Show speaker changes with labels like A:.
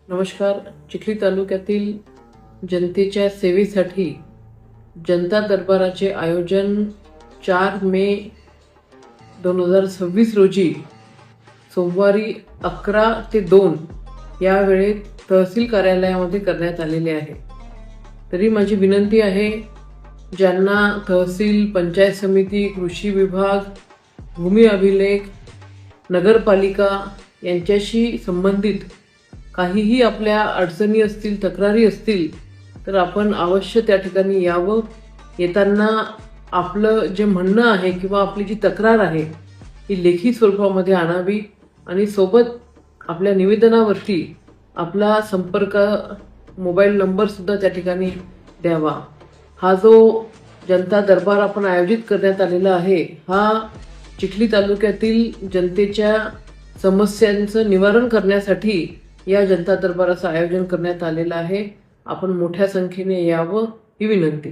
A: नमस्कार. चिखली तालुक्यातील जनतेच्या सेवेसाठी जनता दरबाराचे आयोजन 4 मे 2026 रोजी सोमवारी 11 ते 2 या वेळेत तहसील कार्यालयामध्ये करण्यात आलेले आहे. तरी माझी विनंती आहे, ज्यांना तहसील, पंचायत समिती, कृषी विभाग, भूमी अभिलेख, नगरपालिका यांच्याशी संबंधित काहीही आपल्या अडचणी असतील, तक्रारी असतील, तर आपण अवश्य त्या ठिकाणी यावं. येताना आपलं जे म्हणणं आहे किंवा आपली जी तक्रार आहे ही लेखी स्वरूपामध्ये आणावी आणि सोबत आपल्या निवेदनावरती आपला संपर्क मोबाईल नंबरसुद्धा त्या ठिकाणी द्यावा. हा जो जनता दरबार आपण आयोजित करण्यात आलेला आहे, हा चिखली तालुक्यातील जनतेच्या समस्यांचं निवारण करण्यासाठी या जनता दरबाराचं आयोजन करण्यात आलेलं आहे. आपण मोठ्या संख्येने यावं ही विनंती.